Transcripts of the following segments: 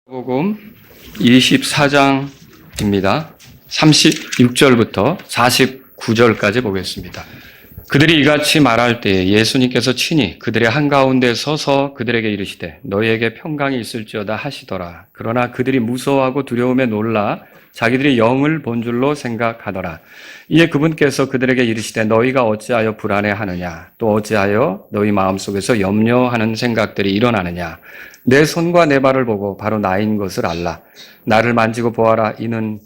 복음 24장입니다. 36절부터 49절까지 보겠습니다. 그들이 이같이 말할 때 예수님께서 친히 그들의 한가운데 서서 그들에게 이르시되 너희에게 평강이 있을지어다 하시더라. 그러나 그들이 무서워하고 두려움에 놀라 자기들이 영을 본 줄로 생각하더라. 이에 그분께서 그들에게 이르시되 너희가 어찌하여 불안해하느냐, 또 어찌하여 너희 마음속에서 염려하는 생각들이 일어나느냐. 내 손과 내 발을 보고 바로 나인 것을 알라. 나를 만지고 보아라. 이는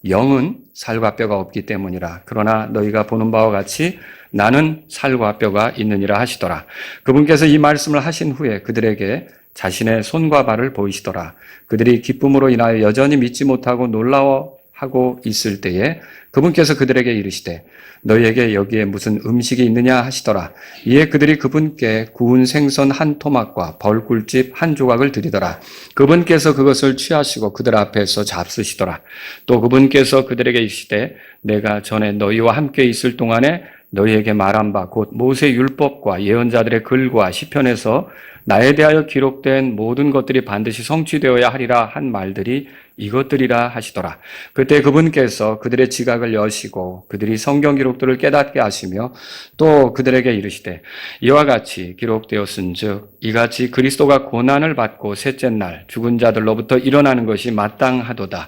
영은 살과 뼈가 없기 때문이라. 그러나 너희가 보는 바와 같이 나는 살과 뼈가 있느니라 하시더라. 그분께서 이 말씀을 하신 후에 그들에게 자신의 손과 발을 보이시더라. 그들이 기쁨으로 인하여 여전히 믿지 못하고 놀라워하고 있을 때에 그분께서 그들에게 이르시되 너희에게 여기에 무슨 음식이 있느냐 하시더라. 이에 그들이 그분께 구운 생선 한 토막과 벌꿀집 한 조각을 드리더라. 그분께서 그것을 취하시고 그들 앞에서 잡수시더라. 또 그분께서 그들에게 이르시되 내가 전에 너희와 함께 있을 동안에 너희에게 말한 바 곧 모세 율법과 예언자들의 글과 시편에서 나에 대하여 기록된 모든 것들이 반드시 성취되어야 하리라 한 말들이 이것들이라 하시더라. 그때 그분께서 그들의 지각을 여시고 그들이 성경 기록들을 깨닫게 하시며 또 그들에게 이르시되 이와 같이 기록되었은즉 이같이 그리스도가 고난을 받고 셋째 날 죽은 자들로부터 일어나는 것이 마땅하도다.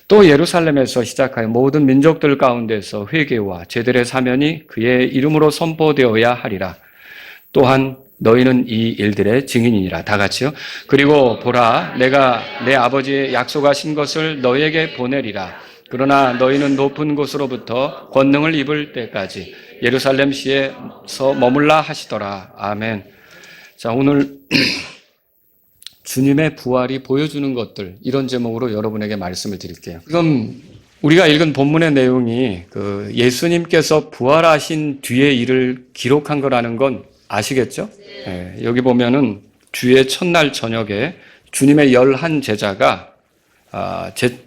또 예루살렘에서 시작하여 모든 민족들 가운데서 회개와 제들의 사면이 그의 이름으로 선포되어야 하리라. 또한 너희는 이 일들의 증인이니라. 다 같이요. 그리고 보라, 내가 내 아버지의 약속하신 것을 너희에게 보내리라. 그러나 너희는 높은 곳으로부터 권능을 입을 때까지 예루살렘 시에서 머물라 하시더라. 아멘. 자, 오늘 주님의 부활이 보여주는 것들, 이런 제목으로 여러분에게 말씀을 드릴게요. 지금 우리가 읽은 본문의 내용이 예수님께서 부활하신 뒤의 일을 기록한 거라는 건 아시겠죠? 네, 여기 보면은 주의 첫날 저녁에 주님의 11 제자가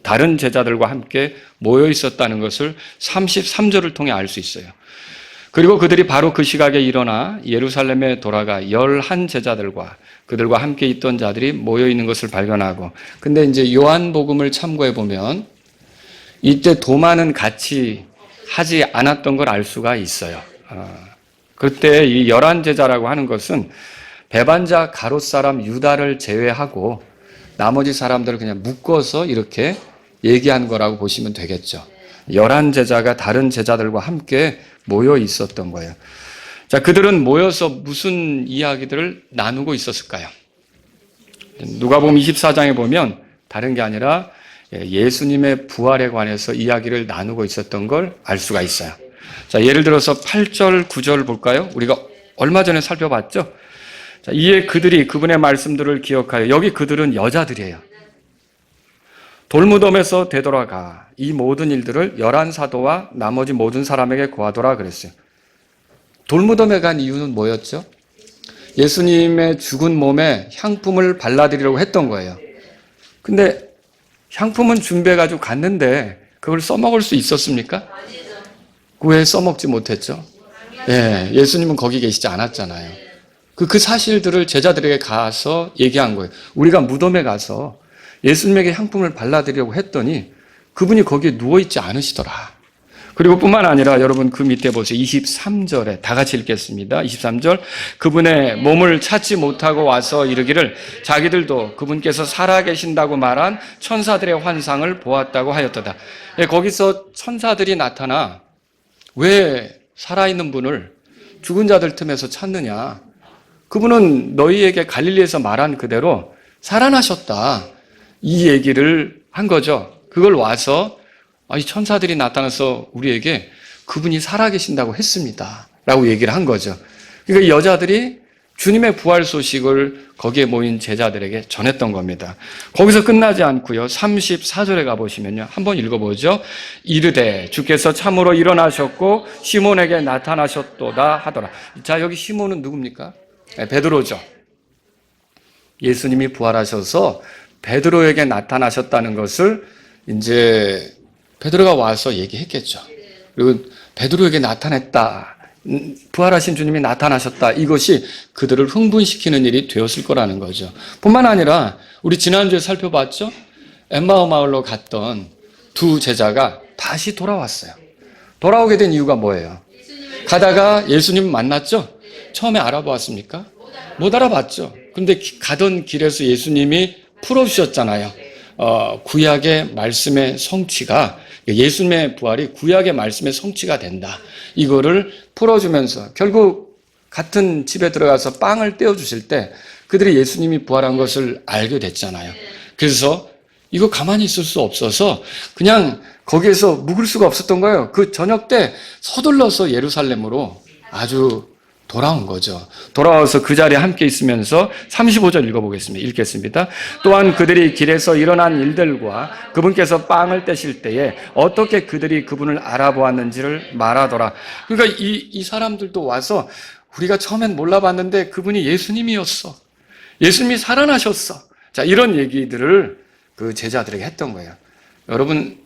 다른 제자들과 함께 모여 있었다는 것을 33절을 통해 알 수 있어요. 그리고 그들이 바로 그 시각에 일어나 예루살렘에 돌아가 11 제자들과 그들과 함께 있던 자들이 모여 있는 것을 발견하고, 근데 이제 요한복음을 참고해 보면 이때 도마는 같이 하지 않았던 걸 알 수가 있어요. 그때 이 11 제자라고 하는 것은 배반자 가롯 사람 유다를 제외하고 나머지 사람들을 그냥 묶어서 이렇게 얘기한 거라고 보시면 되겠죠. 11 제자가 다른 제자들과 함께 모여 있었던 거예요. 자, 그들은 모여서 무슨 이야기들을 나누고 있었을까요? 누가복음 24장에 보면 다른 게 아니라 예수님의 부활에 관해서 이야기를 나누고 있었던 걸 알 수가 있어요. 자, 예를 들어서 8절, 9절 볼까요? 우리가 얼마 전에 살펴봤죠? 자, 이에 그들이 그분의 말씀들을 기억하여, 여기 그들은 여자들이에요. 돌무덤에서 되돌아가 이 모든 일들을 11 사도와 나머지 모든 사람에게 고하더라 그랬어요. 돌무덤에 간 이유는 뭐였죠? 예수님의 죽은 몸에 향품을 발라드리려고 했던 거예요. 근데 향품은 준비해가지고 갔는데 그걸 써먹을 수 있었습니까? 왜 써먹지 못했죠? 예, 예수님은 거기 계시지 않았잖아요. 그 사실들을 제자들에게 가서 얘기한 거예요. 우리가 무덤에 가서 예수님에게 향품을 발라드리려고 했더니 그분이 거기에 누워있지 않으시더라. 그리고 뿐만 아니라 여러분 그 밑에 보세요. 23절에 다 같이 읽겠습니다. 23절, 그분의 몸을 찾지 못하고 와서 이르기를 자기들도 그분께서 살아계신다고 말한 천사들의 환상을 보았다고 하였도다. 예, 거기서 천사들이 나타나 왜 살아있는 분을 죽은 자들 틈에서 찾느냐. 그분은 너희에게 갈릴리에서 말한 그대로 살아나셨다. 이 얘기를 한 거죠. 그걸 와서 이 천사들이 나타나서 우리에게 그분이 살아계신다고 했습니다. 라고 얘기를 한 거죠. 그러니까 여자들이 주님의 부활 소식을 거기에 모인 제자들에게 전했던 겁니다. 거기서 끝나지 않고요. 34절에 가보시면요. 한번 읽어보죠. 이르되 주께서 참으로 일어나셨고 시몬에게 나타나셨도다 하더라. 자, 여기 시몬은 누굽니까? 네, 베드로죠. 예수님이 부활하셔서 베드로에게 나타나셨다는 것을 이제 베드로가 와서 얘기했겠죠. 그리고 베드로에게 나타났다. 부활하신 주님이 나타나셨다. 이것이 그들을 흥분시키는 일이 되었을 거라는 거죠. 뿐만 아니라 우리 지난주에 살펴봤죠? 엠마오 마을로 갔던 두 제자가 다시 돌아왔어요. 돌아오게 된 이유가 뭐예요? 가다가 예수님 만났죠? 처음에 알아보았습니까? 못 알아봤죠. 근데 가던 길에서 예수님이 풀어주셨잖아요. 구약의 말씀의 성취가, 예수님의 부활이 구약의 말씀의 성취가 된다. 이거를 풀어주면서 결국 같은 집에 들어가서 빵을 떼어주실 때 그들이 예수님이 부활한 것을 알게 됐잖아요. 그래서 이거 가만히 있을 수 없어서 그냥 거기에서 묵을 수가 없었던 거예요. 그 저녁 때 서둘러서 예루살렘으로 아주 돌아온 거죠. 돌아와서 그 자리에 함께 있으면서 35절 읽겠습니다. 또한 그들이 길에서 일어난 일들과 그분께서 빵을 떼실 때에 어떻게 그들이 그분을 알아보았는지를 말하더라. 그러니까 이 사람들도 와서 우리가 처음엔 몰라봤는데 그분이 예수님이었어. 예수님이 살아나셨어. 자, 이런 얘기들을 그 제자들에게 했던 거예요. 여러분,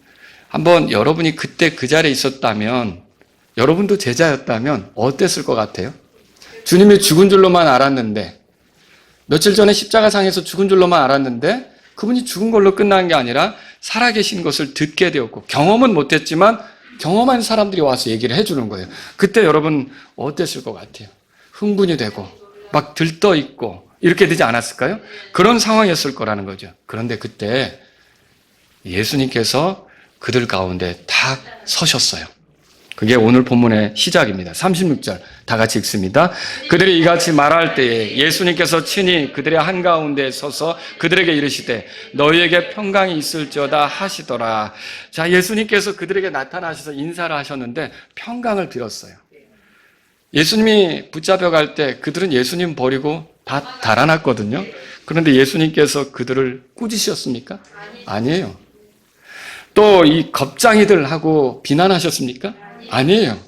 한번 여러분이 그때 그 자리에 있었다면, 여러분도 제자였다면 어땠을 것 같아요? 주님이 죽은 줄로만 알았는데, 며칠 전에 십자가상에서 죽은 줄로만 알았는데 그분이 죽은 걸로 끝난 게 아니라 살아계신 것을 듣게 되었고, 경험은 못했지만 경험한 사람들이 와서 얘기를 해주는 거예요. 그때 여러분 어땠을 것 같아요? 흥분이 되고 막 들떠있고 이렇게 되지 않았을까요? 그런 상황이었을 거라는 거죠. 그런데 그때 예수님께서 그들 가운데 딱 서셨어요. 그게 오늘 본문의 시작입니다. 36절 다 같이 읽습니다. 그들이 이같이 말할 때에 예수님께서 친히 그들의 한가운데 서서 그들에게 이르시되 너희에게 평강이 있을지어다 하시더라. 자, 예수님께서 그들에게 나타나셔서 인사를 하셨는데 평강을 빌었어요. 예수님이 붙잡혀갈 때 그들은 예수님 버리고 다 달아났거든요. 그런데 예수님께서 그들을 꾸짖으셨습니까? 아니에요. 또 이 겁장이들하고 비난하셨습니까? 아니에요.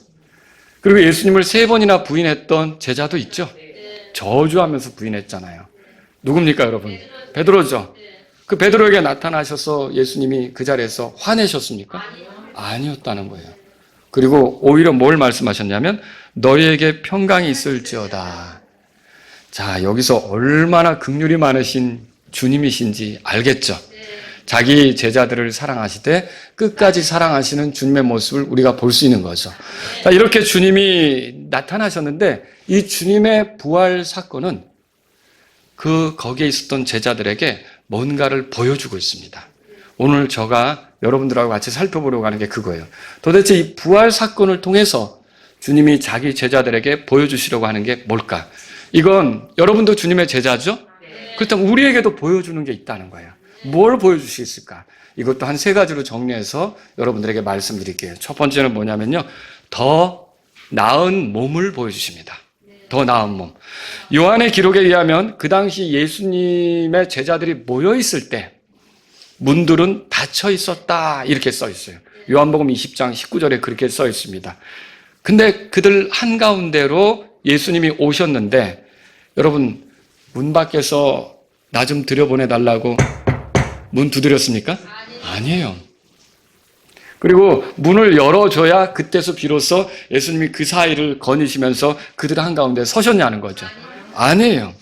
그리고 예수님을 3번이나 부인했던 제자도 있죠. 저주하면서 부인했잖아요. 누굽니까, 여러분? 베드로죠. 그 베드로에게 나타나셔서 예수님이 그 자리에서 화내셨습니까? 아니었다는 거예요. 그리고 오히려 뭘 말씀하셨냐면 너희에게 평강이 있을지어다. 자, 여기서 얼마나 긍휼이 많으신 주님이신지 알겠죠? 자기 제자들을 사랑하시되 끝까지 사랑하시는 주님의 모습을 우리가 볼 수 있는 거죠. 자, 이렇게 주님이 나타나셨는데 이 주님의 부활 사건은 거기에 있었던 제자들에게 뭔가를 보여주고 있습니다. 오늘 제가 여러분들하고 같이 살펴보려고 하는 게 그거예요. 도대체 이 부활 사건을 통해서 주님이 자기 제자들에게 보여주시려고 하는 게 뭘까? 이건 여러분도 주님의 제자죠? 그렇다면 우리에게도 보여주는 게 있다는 거예요. 뭘 보여주시겠을까? 이것도 한 3가지로 정리해서 여러분들에게 말씀드릴게요. 첫 번째는 뭐냐면요. 더 나은 몸을 보여주십니다. 더 나은 몸. 요한의 기록에 의하면 그 당시 예수님의 제자들이 모여있을 때 문들은 닫혀 있었다. 이렇게 써 있어요. 요한복음 20장 19절에 그렇게 써 있습니다. 근데 그들 한가운데로 예수님이 오셨는데 여러분 문 밖에서 나 좀 들여보내달라고 문 두드렸습니까? 아니에요. 그리고 문을 열어줘야 그때서 비로소 예수님이 그 사이를 거니시면서 그들 한가운데 서셨냐는 거죠. 아니에요.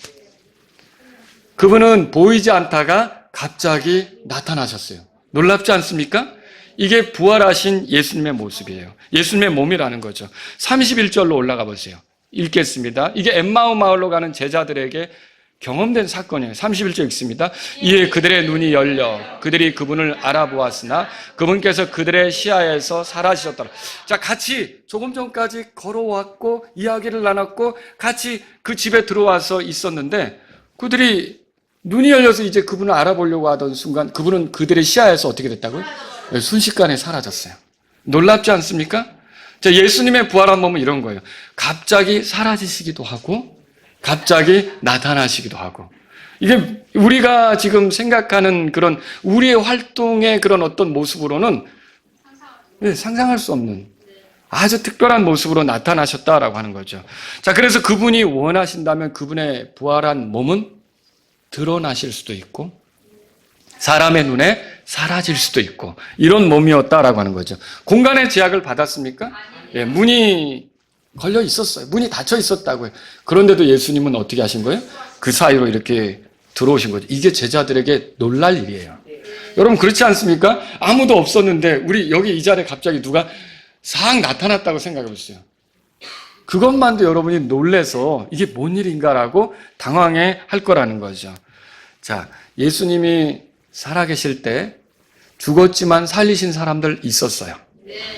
그분은 보이지 않다가 갑자기 나타나셨어요. 놀랍지 않습니까? 이게 부활하신 예수님의 모습이에요. 예수님의 몸이라는 거죠. 31절로 올라가 보세요. 읽겠습니다. 이게 엠마오 마을로 가는 제자들에게 경험된 사건이에요. 31절 읽습니다. 이에 그들의 눈이 열려 그들이 그분을 알아보았으나 그분께서 그들의 시야에서 사라지셨더라. 자, 같이 조금 전까지 걸어왔고 이야기를 나눴고 같이 그 집에 들어와서 있었는데 그들이 눈이 열려서 이제 그분을 알아보려고 하던 순간 그분은 그들의 시야에서 어떻게 됐다고요? 순식간에 사라졌어요. 놀랍지 않습니까? 자, 예수님의 부활한 몸은 이런 거예요. 갑자기 사라지시기도 하고 갑자기 나타나시기도 하고. 이게 우리가 지금 생각하는 그런 우리의 활동의 그런 어떤 모습으로는 상상할 수 없는 아주 특별한 모습으로 나타나셨다라고 하는 거죠. 자, 그래서 그분이 원하신다면 그분의 부활한 몸은 드러나실 수도 있고 사람의 눈에 사라질 수도 있고 이런 몸이었다라고 하는 거죠. 공간의 제약을 받았습니까? 예, 문이 걸려 있었어요. 문이 닫혀 있었다고요. 그런데도 예수님은 어떻게 하신 거예요? 그 사이로 이렇게 들어오신 거죠. 이게 제자들에게 놀랄 일이에요. 여러분 그렇지 않습니까? 아무도 없었는데 우리 여기 이 자리에 갑자기 누가 싹 나타났다고 생각해 보세요. 그것만도 여러분이 놀래서 이게 뭔 일인가라고 당황해 할 거라는 거죠. 자, 예수님이 살아계실 때 죽었지만 살리신 사람들 있었어요.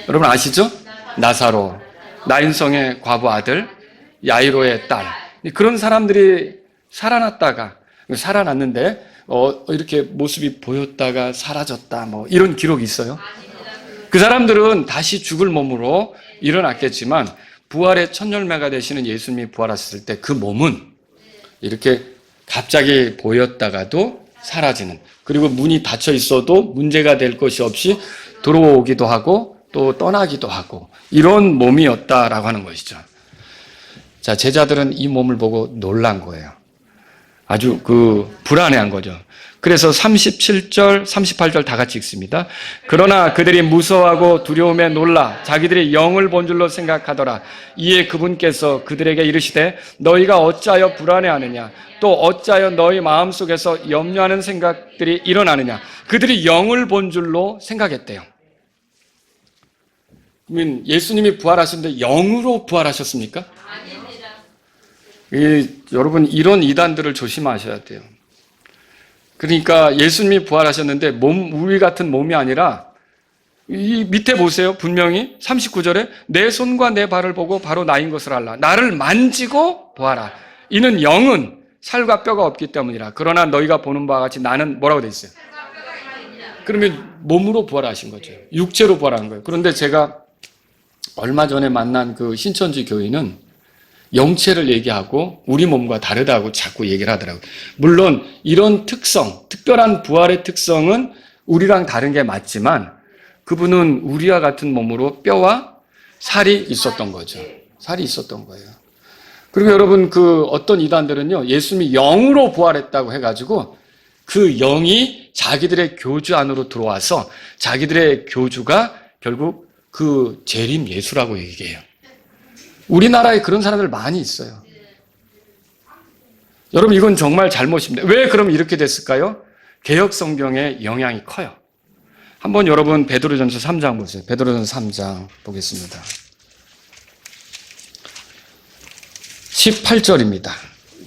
여러분 아시죠? 나사로, 나인성의 과부 아들, 야이로의 딸. 그런 사람들이 살아났는데 이렇게 모습이 보였다가 사라졌다 뭐 이런 기록이 있어요. 그 사람들은 다시 죽을 몸으로 일어났겠지만 부활의 첫 열매가 되시는 예수님이 부활하셨을 때 그 몸은 이렇게 갑자기 보였다가도 사라지는, 그리고 문이 닫혀 있어도 문제가 될 것이 없이 들어오기도 하고 또 떠나기도 하고 이런 몸이었다라고 하는 것이죠. 자, 제자들은 이 몸을 보고 놀란 거예요. 아주 불안해한 거죠. 그래서 37절, 38절 다 같이 읽습니다. 그러나 그들이 무서워하고 두려움에 놀라 자기들이 영을 본 줄로 생각하더라. 이에 그분께서 그들에게 이르시되 너희가 어찌하여 불안해하느냐? 또 어찌하여 너희 마음속에서 염려하는 생각들이 일어나느냐? 그들이 영을 본 줄로 생각했대요. 그러면 예수님이 부활하셨는데 영으로 부활하셨습니까? 여러분 이런 이단들을 조심하셔야 돼요. 그러니까 예수님이 부활하셨는데 우리 같은 몸이 아니라 이 밑에 보세요. 분명히 39절에 내 손과 내 발을 보고 바로 나인 것을 알라. 나를 만지고 보아라. 이는 영은 살과 뼈가 없기 때문이라. 그러나 너희가 보는 바와 같이 나는 뭐라고 돼 있어요? 그러면 몸으로 부활하신 거죠. 육체로 부활한 거예요. 그런데 제가 얼마 전에 만난 그 신천지 교인은 영체를 얘기하고 우리 몸과 다르다고 자꾸 얘기를 하더라고요. 물론 이런 특별한 부활의 특성은 우리랑 다른 게 맞지만 그분은 우리와 같은 몸으로 뼈와 살이 있었던 거죠. 살이 있었던 거예요. 그리고 여러분 어떤 이단들은요, 예수님이 영으로 부활했다고 해가지고 그 영이 자기들의 교주 안으로 들어와서 자기들의 교주가 결국 그 재림 예수라고 얘기해요. 우리나라에 그런 사람들 많이 있어요. 여러분 이건 정말 잘못입니다. 왜 그럼 이렇게 됐을까요? 개역 성경의 영향이 커요. 한번 여러분 베드로전서 3장 보세요. 베드로전서 3장 보겠습니다. 18절입니다.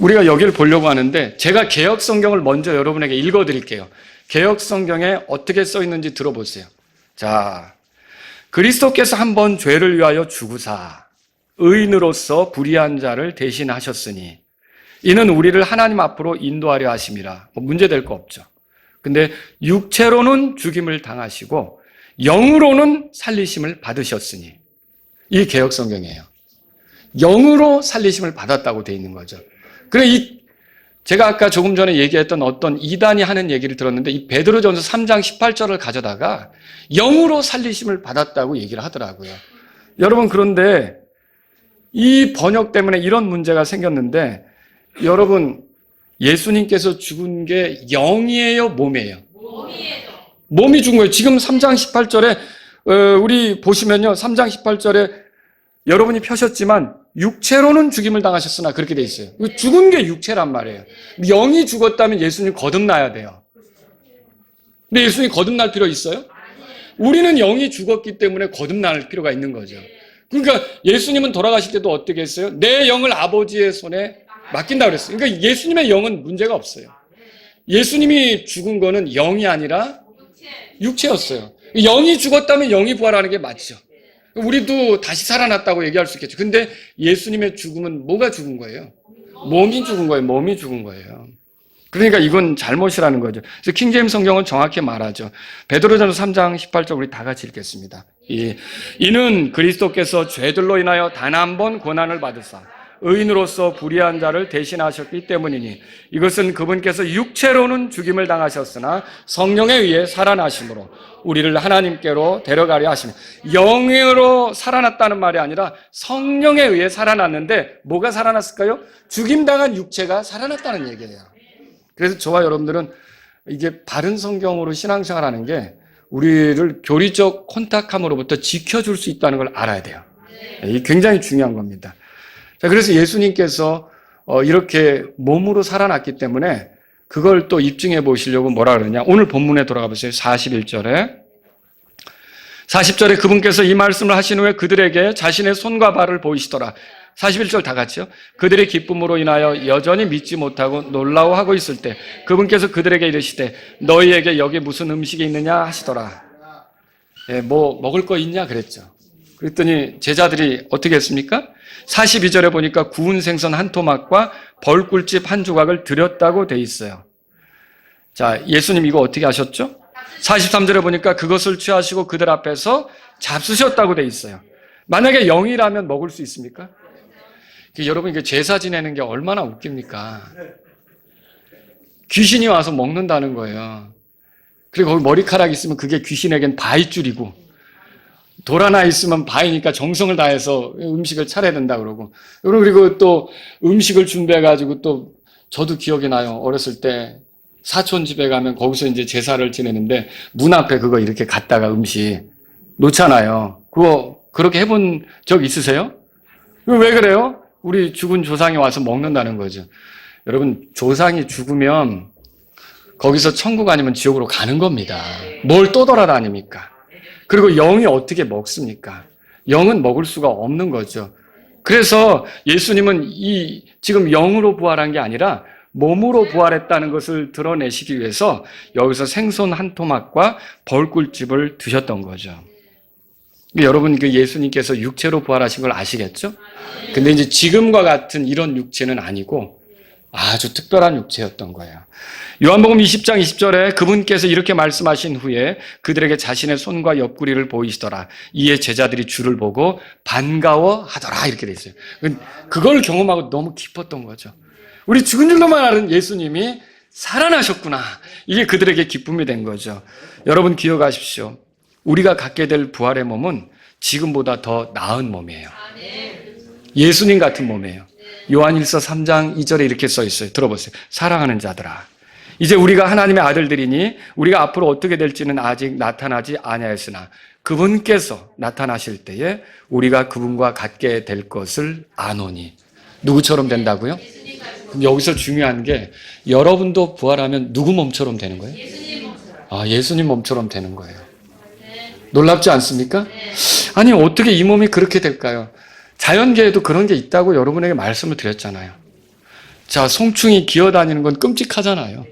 우리가 여기를 보려고 하는데 제가 개역 성경을 먼저 여러분에게 읽어 드릴게요. 개역 성경에 어떻게 써 있는지 들어보세요. 자, 그리스도께서 한번 죄를 위하여 죽으사 의인으로서 불의한 자를 대신하셨으니 이는 우리를 하나님 앞으로 인도하려 하심이라. 문제될 거 없죠. 근데 육체로는 죽임을 당하시고 영으로는 살리심을 받으셨으니, 이 개역 성경이에요. 영으로 살리심을 받았다고 돼 있는 거죠. 그래 제가 아까 조금 전에 얘기했던 어떤 이단이 하는 얘기를 들었는데 이 베드로전서 3장 18절을 가져다가 영으로 살리심을 받았다고 얘기를 하더라고요. 여러분 그런데 이 번역 때문에 이런 문제가 생겼는데 여러분 예수님께서 죽은 게 영이에요, 몸이에요? 몸이 죽은 거예요. 지금 3장 18절에 우리 보시면요. 3장 18절에 여러분이 펴셨지만 육체로는 죽임을 당하셨으나 그렇게 돼 있어요. 죽은 게 육체란 말이에요. 영이 죽었다면 예수님 거듭나야 돼요. 근데 예수님 거듭날 필요 있어요? 우리는 영이 죽었기 때문에 거듭날 필요가 있는 거죠. 그러니까 예수님은 돌아가실 때도 어떻게 했어요? 내 영을 아버지의 손에 맡긴다고 그랬어요. 그러니까 예수님의 영은 문제가 없어요. 예수님이 죽은 거는 영이 아니라 육체였어요. 영이 죽었다면 영이 부활하는 게 맞죠. 우리도 다시 살아났다고 얘기할 수 있겠죠. 근데 예수님의 죽음은 뭐가 죽은 거예요? 몸이 죽은 거예요. 몸이 죽은 거예요. 그러니까 이건 잘못이라는 거죠. 그래서 킹제임스 성경은 정확히 말하죠. 베드로전서 3장 18절 우리 다 같이 읽겠습니다. 이는 그리스도께서 죄들로 인하여 단 한 번 고난을 받으사 의인으로서 불의한 자를 대신하셨기 때문이니 이것은 그분께서 육체로는 죽임을 당하셨으나 성령에 의해 살아나심으로 우리를 하나님께로 데려가려 하시며, 영으로 살아났다는 말이 아니라 성령에 의해 살아났는데 뭐가 살아났을까요? 죽임당한 육체가 살아났다는 얘기예요. 그래서 저와 여러분들은 이게 바른 성경으로 신앙생활하는 게 우리를 교리적 혼탁함으로부터 지켜줄 수 있다는 걸 알아야 돼요. 이게 굉장히 중요한 겁니다. 자, 그래서 예수님께서 이렇게 몸으로 살아났기 때문에 그걸 또 입증해 보시려고 뭐라 그러냐. 오늘 본문에 돌아가 보세요. 41절에. 40절에 그분께서 이 말씀을 하신 후에 그들에게 자신의 손과 발을 보이시더라. 41절 다 같이요. 그들의 기쁨으로 인하여 여전히 믿지 못하고 놀라워하고 있을 때 그분께서 그들에게 이르시되 너희에게 여기 무슨 음식이 있느냐 하시더라. 예, 뭐 먹을 거 있냐 그랬죠. 그랬더니 제자들이 어떻게 했습니까? 42절에 보니까 구운 생선 한 토막과 벌꿀집 한 조각을 드렸다고 돼 있어요. 자, 예수님 이거 어떻게 하셨죠? 43절에 보니까 그것을 취하시고 그들 앞에서 잡수셨다고 돼 있어요. 만약에 영이라면 먹을 수 있습니까? 여러분 이게 제사 지내는 게 얼마나 웃깁니까? 귀신이 와서 먹는다는 거예요. 그리고 거기 머리카락 있으면 그게 귀신에겐 바위줄이고 돌 하나 있으면 바위니까 정성을 다해서 음식을 차려야 된다 그러고, 그리고 또 음식을 준비해가지고 또 저도 기억이 나요. 어렸을 때 사촌 집에 가면 거기서 이제 제사를 지내는데 문 앞에 그거 이렇게 갖다가 음식 놓잖아요. 그거 그렇게 해본 적 있으세요? 왜 그래요? 우리 죽은 조상이 와서 먹는다는 거죠. 여러분, 조상이 죽으면 거기서 천국 아니면 지옥으로 가는 겁니다. 뭘 또 돌아다닙니까? 그리고 영이 어떻게 먹습니까? 영은 먹을 수가 없는 거죠. 그래서 예수님은 지금 영으로 부활한 게 아니라 몸으로 부활했다는 것을 드러내시기 위해서 여기서 생선 한 토막과 벌꿀집을 드셨던 거죠. 여러분, 그 예수님께서 육체로 부활하신 걸 아시겠죠? 근데 이제 지금과 같은 이런 육체는 아니고 아주 특별한 육체였던 거예요. 요한복음 20장 20절에 그분께서 이렇게 말씀하신 후에 그들에게 자신의 손과 옆구리를 보이시더라. 이에 제자들이 주를 보고 반가워하더라 이렇게 돼 있어요. 그걸 경험하고 너무 기뻤던 거죠. 우리 죽은 줄로만 아는 예수님이 살아나셨구나. 이게 그들에게 기쁨이 된 거죠. 여러분 기억하십시오. 우리가 갖게 될 부활의 몸은 지금보다 더 나은 몸이에요. 예수님 같은 몸이에요. 요한일서 3장 2절에 이렇게 써 있어요. 들어보세요. 사랑하는 자들아, 이제 우리가 하나님의 아들들이니 우리가 앞으로 어떻게 될지는 아직 나타나지 아니하였으나 그분께서 나타나실 때에 우리가 그분과 같게 될 것을 아노니. 누구처럼 된다고요? 그럼 여기서 중요한 게 여러분도 부활하면 누구 몸처럼 되는 거예요? 예수님 몸처럼 되는 거예요. 놀랍지 않습니까? 아니, 어떻게 이 몸이 그렇게 될까요? 자연계에도 그런 게 있다고 여러분에게 말씀을 드렸잖아요. 자, 송충이 기어다니는 건 끔찍하잖아요.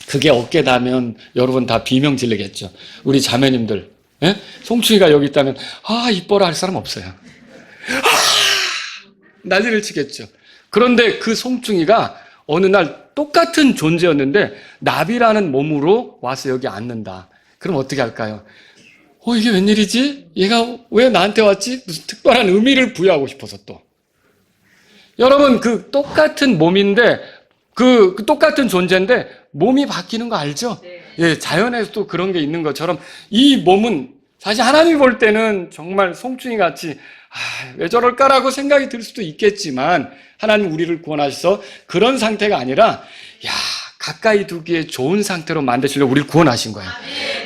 그게 어깨 닿으면 여러분 다 비명 지르겠죠. 우리 자매님들, 예? 송충이가 여기 있다면 이뻐라 할 사람 없어요. 난리를 치겠죠. 그런데 그 송충이가 어느 날 똑같은 존재였는데 나비라는 몸으로 와서 여기 앉는다. 그럼 어떻게 할까요? 이게 웬일이지? 얘가 왜 나한테 왔지? 무슨 특별한 의미를 부여하고 싶어서 또. 여러분, 그 똑같은 몸인데, 그 똑같은 존재인데, 몸이 바뀌는 거 알죠? 예, 자연에서도 그런 게 있는 것처럼, 이 몸은 사실 하나님이 볼 때는 정말 송충이 같이, 왜 저럴까라고 생각이 들 수도 있겠지만, 하나님 우리를 구원하셔서 그런 상태가 아니라, 가까이 두기에 좋은 상태로 만드시려고 우리를 구원하신 거예요.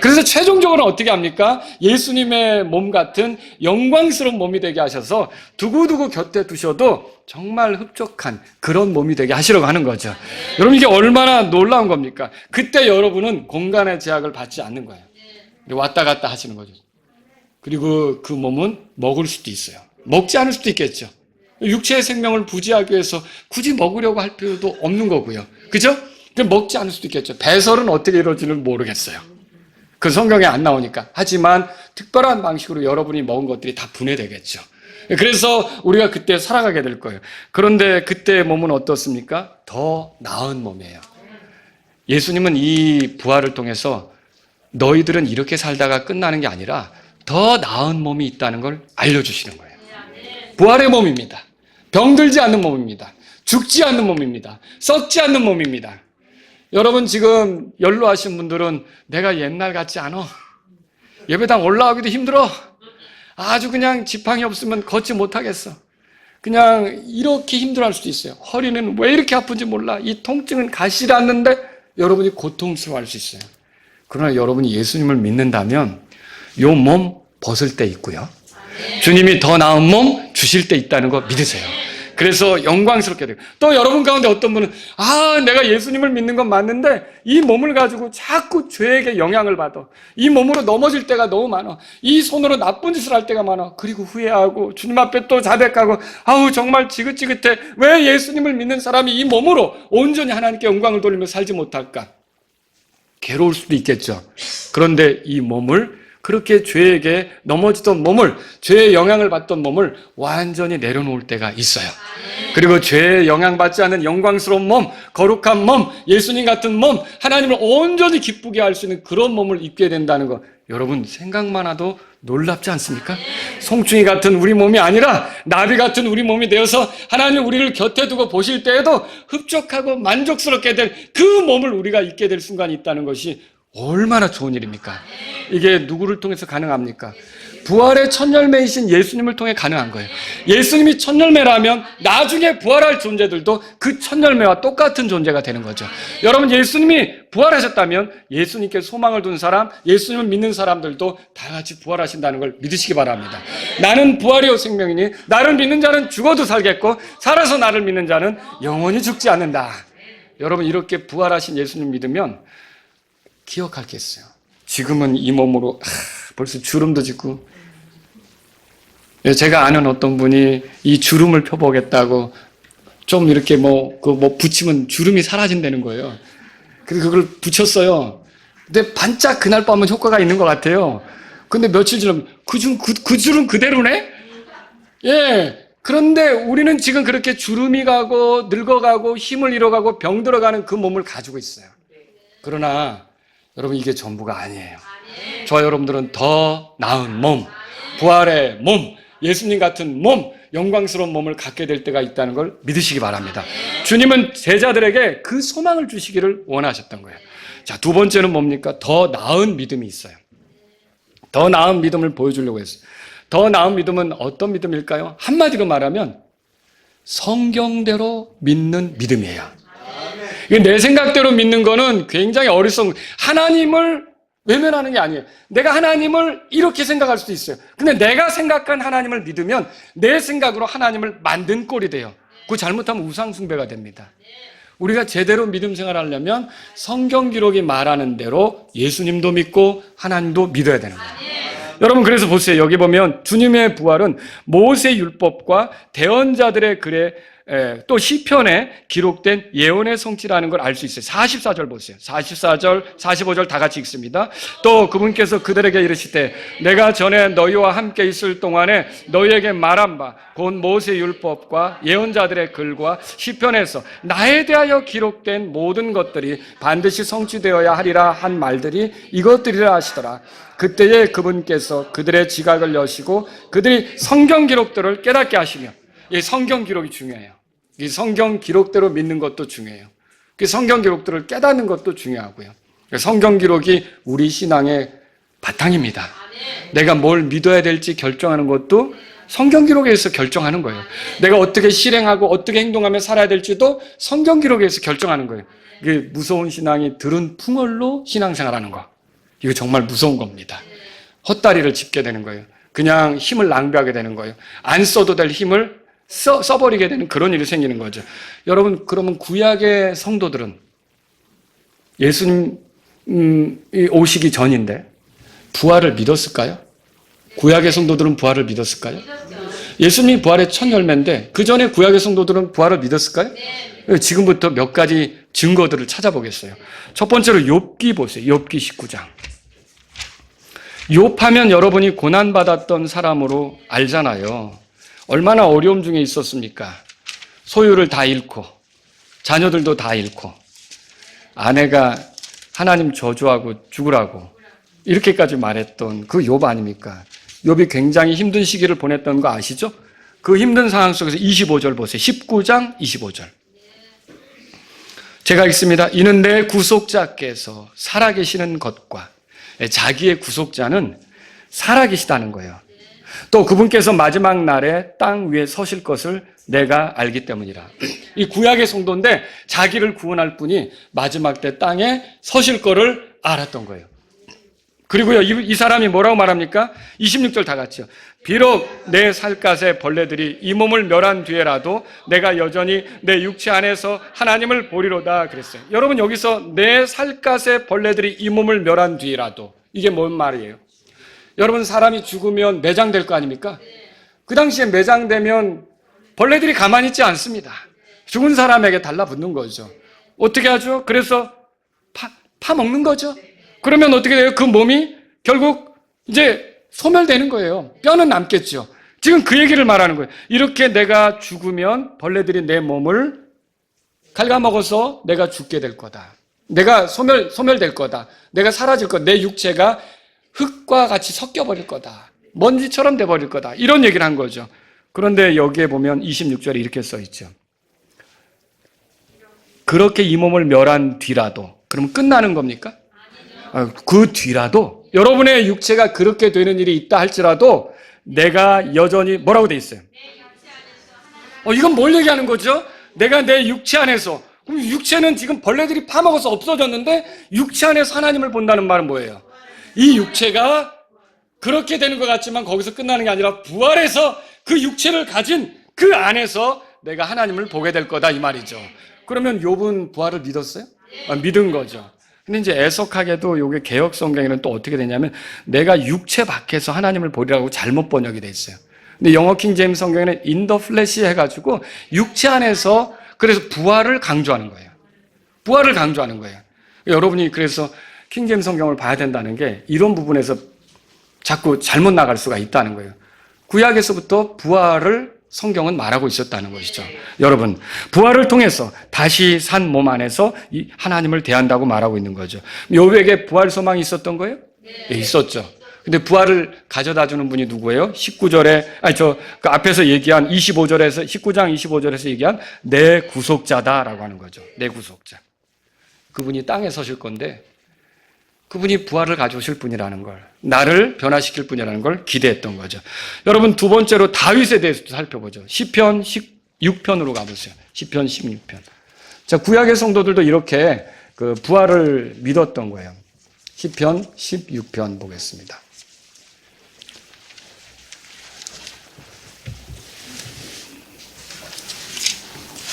그래서 최종적으로 어떻게 합니까? 예수님의 몸 같은 영광스러운 몸이 되게 하셔서 두고두고 곁에 두셔도 정말 흡족한 그런 몸이 되게 하시려고 하는 거죠. 여러분, 이게 얼마나 놀라운 겁니까? 그때 여러분은 공간의 제약을 받지 않는 거예요. 왔다 갔다 하시는 거죠. 그리고 그 몸은 먹을 수도 있어요. 먹지 않을 수도 있겠죠. 육체의 생명을 부지하기 위해서 굳이 먹으려고 할 필요도 없는 거고요. 그죠? 먹지 않을 수도 있겠죠. 배설은 어떻게 이루어지는지 모르겠어요. 그 성경에 안 나오니까. 하지만 특별한 방식으로 여러분이 먹은 것들이 다 분해되겠죠. 그래서 우리가 그때 살아가게 될 거예요. 그런데 그때의 몸은 어떻습니까? 더 나은 몸이에요. 예수님은 이 부활을 통해서 너희들은 이렇게 살다가 끝나는 게 아니라 더 나은 몸이 있다는 걸 알려주시는 거예요. 부활의 몸입니다. 병들지 않는 몸입니다. 죽지 않는 몸입니다. 썩지 않는 몸입니다. 여러분, 지금 연로하신 분들은 내가 옛날 같지 않아. 예배당 올라오기도 힘들어. 아주 그냥 지팡이 없으면 걷지 못하겠어. 그냥 이렇게 힘들어할 수도 있어요. 허리는 왜 이렇게 아픈지 몰라. 이 통증은 가시지 않는데 여러분이 고통스러워할 수 있어요. 그러나 여러분이 예수님을 믿는다면 요 몸 벗을 때 있고요. 주님이 더 나은 몸 주실 때 있다는 거 믿으세요. 그래서 영광스럽게 돼요. 또 여러분 가운데 어떤 분은 내가 예수님을 믿는 건 맞는데 이 몸을 가지고 자꾸 죄에게 영향을 받아. 이 몸으로 넘어질 때가 너무 많아. 이 손으로 나쁜 짓을 할 때가 많아. 그리고 후회하고 주님 앞에 또 자백하고 정말 지긋지긋해. 왜 예수님을 믿는 사람이 이 몸으로 온전히 하나님께 영광을 돌리며 살지 못할까? 괴로울 수도 있겠죠. 그런데 이 몸을 그렇게 죄에게 넘어지던 몸을, 죄의 영향을 받던 몸을 완전히 내려놓을 때가 있어요. 그리고 죄에 영향받지 않는 영광스러운 몸, 거룩한 몸, 예수님 같은 몸, 하나님을 온전히 기쁘게 할 수 있는 그런 몸을 입게 된다는 거, 여러분 생각만 해도 놀랍지 않습니까? 송충이 같은 우리 몸이 아니라 나비 같은 우리 몸이 되어서 하나님 우리를 곁에 두고 보실 때에도 흡족하고 만족스럽게 될 그 몸을 우리가 입게 될 순간이 있다는 것이 얼마나 좋은 일입니까? 이게 누구를 통해서 가능합니까? 부활의 첫 열매이신 예수님을 통해 가능한 거예요. 예수님이 첫 열매라면 나중에 부활할 존재들도 그 첫 열매와 똑같은 존재가 되는 거죠. 여러분, 예수님이 부활하셨다면 예수님께 소망을 둔 사람, 예수님을 믿는 사람들도 다 같이 부활하신다는 걸 믿으시기 바랍니다. 나는 부활이요 생명이니 나를 믿는 자는 죽어도 살겠고 살아서 나를 믿는 자는 영원히 죽지 않는다. 여러분, 이렇게 부활하신 예수님 믿으면 기억할 게 있어요. 지금은 이 몸으로 벌써 주름도 짓고, 제가 아는 어떤 분이 이 주름을 펴보겠다고 좀 이렇게 붙이면 주름이 사라진다는 거예요. 그래서 그걸 붙였어요. 근데 반짝 그날 밤은 효과가 있는 것 같아요. 근데 며칠 지나면 그 주름 그대로네? 그런데 우리는 지금 그렇게 주름이 가고 늙어가고 힘을 잃어가고 병들어가는 그 몸을 가지고 있어요. 그러나 여러분, 이게 전부가 아니에요. 저와 여러분들은 더 나은 몸, 부활의 몸, 예수님 같은 몸, 영광스러운 몸을 갖게 될 때가 있다는 걸 믿으시기 바랍니다. 주님은 제자들에게 그 소망을 주시기를 원하셨던 거예요. 자, 두 번째는 뭡니까? 더 나은 믿음이 있어요. 더 나은 믿음을 보여주려고 했어요. 더 나은 믿음은 어떤 믿음일까요? 한마디로 말하면 성경대로 믿는 믿음이에요. 내 생각대로 믿는 거는 굉장히 어리석은, 하나님을 외면하는 게 아니에요. 내가 하나님을 이렇게 생각할 수도 있어요. 근데 내가 생각한 하나님을 믿으면 내 생각으로 하나님을 만든 꼴이 돼요. 그거 잘못하면 우상숭배가 됩니다. 우리가 제대로 믿음 생활하려면 성경 기록이 말하는 대로 예수님도 믿고 하나님도 믿어야 되는 거예요. 여러분, 그래서 보세요. 여기 보면 주님의 부활은 모세 율법과 대언자들의 글에 또 시편에 기록된 예언의 성취라는 걸 알 수 있어요. 44절 보세요. 44절, 45절 다 같이 읽습니다. 또 그분께서 그들에게 이르시되 내가 전에 너희와 함께 있을 동안에 너희에게 말한 바 곧 모세 율법과 예언자들의 글과 시편에서 나에 대하여 기록된 모든 것들이 반드시 성취되어야 하리라 한 말들이 이것들이라 하시더라. 그때에 그분께서 그들의 지각을 여시고 그들이 성경 기록들을 깨닫게 하시며, 이 성경 기록이 중요해요. 이 성경 기록대로 믿는 것도 중요해요. 그 성경 기록들을 깨닫는 것도 중요하고요. 성경 기록이 우리 신앙의 바탕입니다. 내가 뭘 믿어야 될지 결정하는 것도 성경 기록에서 결정하는 거예요. 내가 어떻게 실행하고 어떻게 행동하며 살아야 될지도 성경 기록에서 결정하는 거예요. 이게 무서운 신앙이 들은 풍월로 신앙생활하는 거. 이거 정말 무서운 겁니다. 헛다리를 짚게 되는 거예요. 그냥 힘을 낭비하게 되는 거예요. 안 써도 될 힘을 써버리게 되는 그런 일이 생기는 거죠. 여러분, 그러면 구약의 성도들은 예수님이 오시기 전인데 부활을 믿었을까요? 구약의 성도들은 부활을 믿었을까요? 예수님이 부활의 첫 열매인데 그 전에 구약의 성도들은 부활을 믿었을까요? 지금부터 몇 가지 증거들을 찾아보겠어요. 첫 번째로 욥기 보세요. 욥기 19장. 욥하면 여러분이 고난받았던 사람으로 알잖아요. 얼마나 어려움 중에 있었습니까? 소유를 다 잃고 자녀들도 다 잃고 아내가 하나님 저주하고 죽으라고 이렇게까지 말했던 그 욥 아닙니까? 욥이 굉장히 힘든 시기를 보냈던 거 아시죠? 그 힘든 상황 속에서 25절 보세요. 19장 25절. 제가 읽습니다. 이는 내 구속자께서 살아계시는 것과, 자기의 구속자는 살아계시다는 거예요. 또 그분께서 마지막 날에 땅 위에 서실 것을 내가 알기 때문이라. 이 구약의 성도인데 자기를 구원할 분이 마지막 때 땅에 서실 거를 알았던 거예요. 그리고요, 이 사람이 뭐라고 말합니까? 26절 다 같이요. 비록 내 살갗의 벌레들이 이 몸을 멸한 뒤에라도 내가 여전히 내 육체 안에서 하나님을 보리로다 그랬어요. 여러분, 여기서 내 살갗의 벌레들이 이 몸을 멸한 뒤에라도, 이게 뭔 말이에요? 여러분, 사람이 죽으면 매장될 거 아닙니까? 그 당시에 매장되면 벌레들이 가만히 있지 않습니다. 죽은 사람에게 달라붙는 거죠. 어떻게 하죠? 그래서 파먹는 거죠. 그러면 어떻게 돼요? 그 몸이 결국 이제 소멸되는 거예요. 뼈는 남겠죠. 지금 그 얘기를 말하는 거예요. 이렇게 내가 죽으면 벌레들이 내 몸을 갉아먹어서 내가 죽게 될 거다. 내가 소멸될 거다. 내가 사라질 거다. 내 육체가 흙과 같이 섞여버릴 거다. 먼지처럼 돼버릴 거다. 이런 얘기를 한 거죠. 그런데 여기에 보면 26절에 이렇게 써 있죠. 그렇게 이 몸을 멸한 뒤라도, 그러면 끝나는 겁니까? 그 뒤라도, 여러분의 육체가 그렇게 되는 일이 있다 할지라도 내가 여전히 뭐라고 돼 있어요? 이건 뭘 얘기하는 거죠? 내가 내 육체 안에서, 그럼 육체는 지금 벌레들이 파먹어서 없어졌는데 육체 안에서 하나님을 본다는 말은 뭐예요? 이 육체가 그렇게 되는 것 같지만 거기서 끝나는 게 아니라 부활해서 그 육체를 가진 그 안에서 내가 하나님을 보게 될 거다, 이 말이죠. 그러면 욥은 부활을 믿었어요? 믿은 거죠. 근데 이제 애석하게도 요게 개역 성경에는 또 어떻게 되냐면 내가 육체 밖에서 하나님을 보리라고 잘못 번역이 돼 있어요. 근데 영어 킹 제임스 성경에는 in the flesh 해가지고 육체 안에서, 그래서 부활을 강조하는 거예요. 부활을 강조하는 거예요. 여러분이 그래서 킹 제임스 성경을 봐야 된다는 게 이런 부분에서 자꾸 잘못 나갈 수가 있다는 거예요. 구약에서부터 부활을 성경은 말하고 있었다는 것이죠. 여러분, 부활을 통해서 다시 산 몸 안에서 하나님을 대한다고 말하고 있는 거죠. 욥에게 부활 소망이 있었던 거예요? 네, 있었죠. 근데 부활을 가져다 주는 분이 누구예요? 19절에, 그 앞에서 얘기한 25절에서, 19장 25절에서 얘기한 내 구속자다라고 하는 거죠. 내 구속자. 그분이 땅에 서실 건데, 그분이 부활을 가져오실 분이라는 걸, 나를 변화시킬 분이라는 걸 기대했던 거죠. 여러분, 두 번째로 다윗에 대해서도 살펴보죠. 시편 16편으로 가보세요. 시편 16편. 자, 구약의 성도들도 이렇게 그 부활을 믿었던 거예요. 시편 16편 보겠습니다.